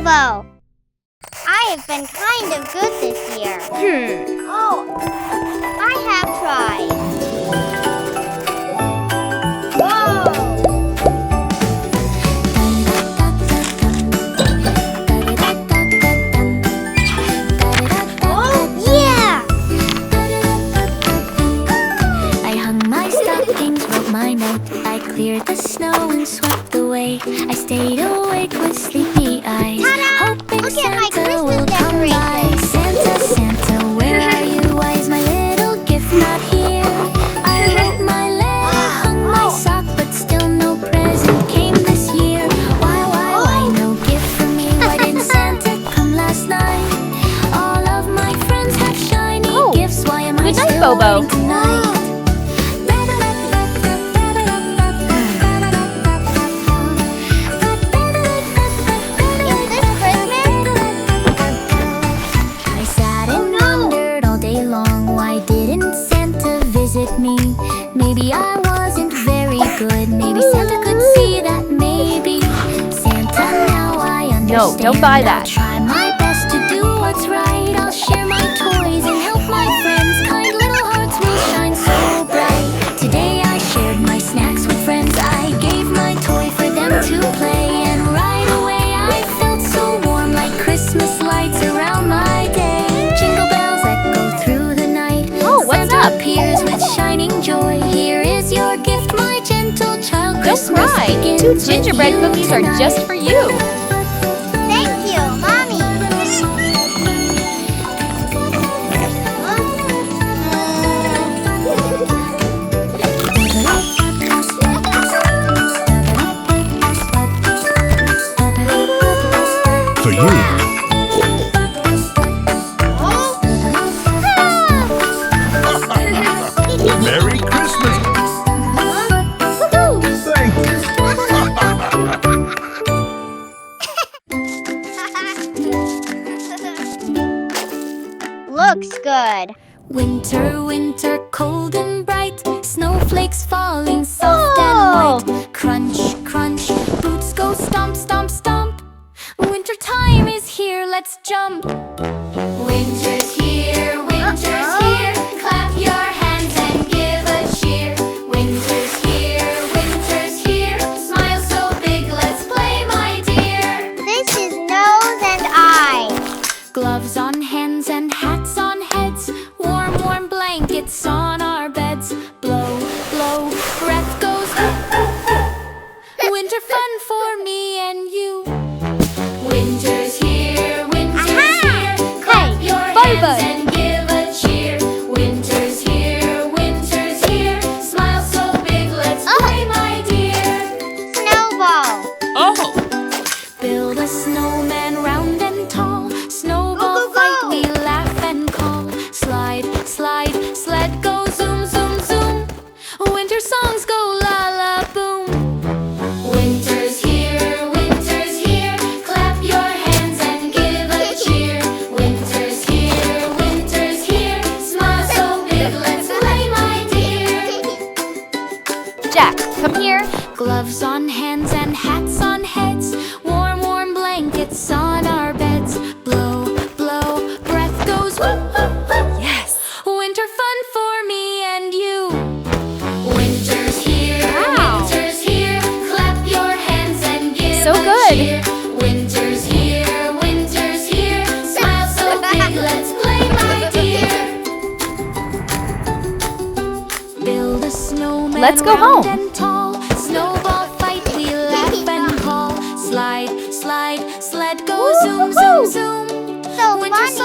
Bobo. I have been kind of good this year. Oh, I have tried. Whoa! Oh, yeah! I hung my stockings, wrote my note. I cleared the snow and swept away. I stayed awake with sleepy eyes, hoping Look at my Santa will Christmas come by. decorations. Santa, Santa, where are you? Why is my little gift not here? I wrote my letter, hung my sock, but still no present came this year. Why, no gift for me? Why didn't Santa come last night? All of my friends have shiny gifts. Why am I Good night, still Bobo. waiting tonight? Is this Christmas? I sat and wondered all day long, why didn't Santa visit me? Maybe I wasn't very good. Maybe Santa could see that. Maybe Santa, now I understand. No, don't buy that. I'll try my best to do what's right. I'll share my toys and help my friends. Kind little hearts will shine so bright. Today I shared my snacks with friends. I gave my toy for them to play, and right away I felt so warm, like Christmas lights around my day. Jingle bells echo through the night. Oh, what's Santa up? appears with shining joy. Here is your gift, my gentle child. Don't Christmas cry. begins 2 with gingerbread you cookies are tonight. just for you. Thank you, Mommy. For you. Merry Christmas! Thank Looks good. Winter, winter, cold and bright. Snowflakes falling soft Oh. and white. Crunch, crunch, boots go stomp, stomp, stomp. Winter time is here, let's jump. Winter's here, winter's here. Clap your hands and give a cheer. Winter's here, winter's here. Smile so big, let's play, my dear. This is nose and eyes. Gloves on hands and hats on heads. Warm, warm blankets on our beds. Blow, blow, breath goes. Winter fun for me and you. Winter's here, winter's here. Clap your hands and give a cheer. Winter's here, winter's here. Smile so big, let's play, my dear. Snowball. Oh! Build a snowman round and tall. Snowball fight, we laugh and call. Slide, slide, sled go zoom, zoom, zoom. Winter songs go la la boom. Winter's here, winter's here. Clap your hands and give a cheer. Winter's here, winter's here. Smile so big, let's play, my dear. Jack, come here. Gloves on hands and hats on heads. Warm, warm blankets on our beds. Blow, blow, breath goes woo, woo, woo. Yes. Winter fun for me and you. Winter's here, Wow. winter's here. Clap your hands and give So a good. cheer. Winter's here, winter's here. Smile so big, let's play, my dear. Build a snowman Let's go round home. and tall. Snowball fight, we laugh and call. Slide, slide, sled go zoom, zoom, zoom. So Winter funny.